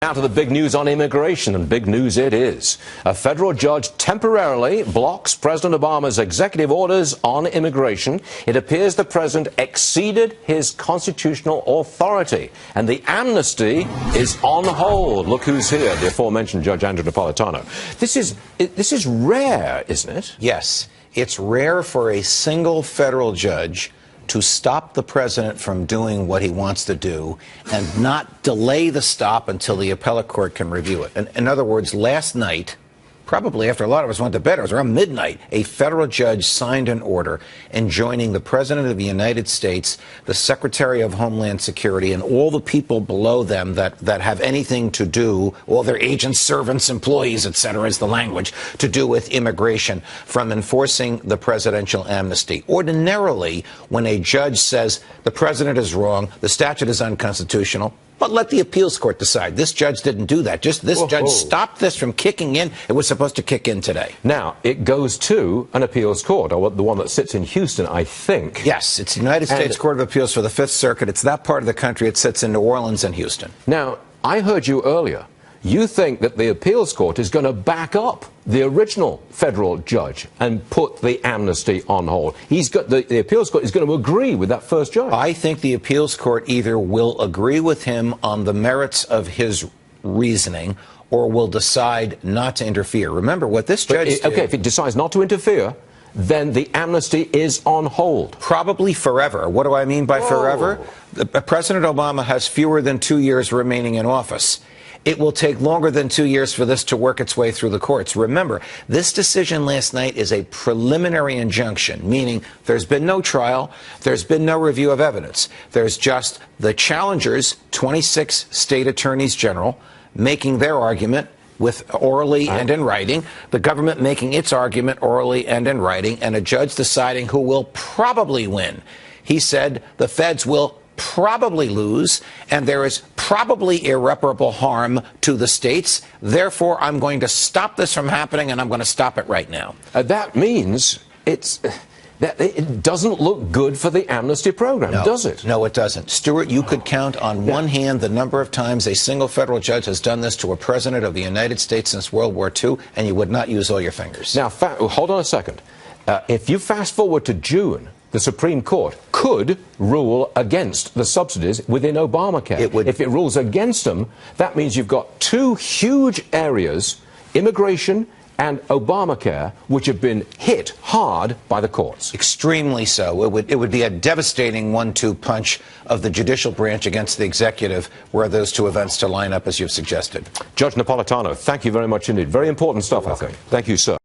Now to the big news on immigration, and big news it is. A federal judge temporarily blocks President Obama's executive orders on immigration. It appears the president exceeded his constitutional authority, and the amnesty is on hold. Look who's here, the aforementioned Judge Andrew Napolitano. This is rare, isn't it? Yes, it's rare for a single federal judge to stop the president from doing what he wants to do and not delay the stop until the appellate court can review it. In other words, last night, probably after a lot of us went to bed, it was around midnight, a federal judge signed an order enjoining the President of the United States, the Secretary of Homeland Security, and all the people below them that have anything to do, all their agents, servants, employees, etc., is the language, to do with immigration, from enforcing the presidential amnesty. Ordinarily, when a judge says the president is wrong, the statute is unconstitutional, but let the appeals court decide. This judge didn't do that. Just this judge stopped this from kicking in. It was supposed to kick in today. Now, it goes to an appeals court, or the one that sits in Houston, I think. Yes, it's the United States Court of Appeals for the Fifth Circuit. It's that part of the country. It sits in New Orleans and Houston. Now, I heard you earlier. You think that the appeals court is going to back up the original federal judge and put the amnesty on hold. The appeals court is going to agree with that first judge. I think the appeals court either will agree with him on the merits of his reasoning or will decide not to interfere. Remember what this judge did. Okay, if it decides not to interfere, then the amnesty is on hold. Probably forever. What do I mean by forever? President Obama has fewer than 2 years remaining in office. It will take longer than 2 years for this to work its way through the courts. Remember, this decision last night is a preliminary injunction, meaning there's been no trial, there's been no review of evidence. There's just the challengers, 26 state attorneys general, making their argument with orally and in writing, the government making its argument orally and in writing, and a judge deciding who will probably win. He said the feds will probably lose, and there is probably irreparable harm to the states. Therefore, I'm going to stop this from happening, and I'm going to stop it right now. That means that it doesn't look good for the amnesty program, does it? No, it doesn't. Stuart, you could count on one hand the number of times a single federal judge has done this to a president of the United States since World War II, and you would not use all your fingers. Now, hold on a second. If you fast forward to June, the Supreme Court could rule against the subsidies within Obamacare. If it rules against them, that means you've got two huge areas, immigration and Obamacare, which have been hit hard by the courts. Extremely so. It would be a devastating 1-2 punch of the judicial branch against the executive were those two events to line up as you've suggested. Judge Napolitano, thank you very much indeed. Very important stuff, I think. Thank you, sir.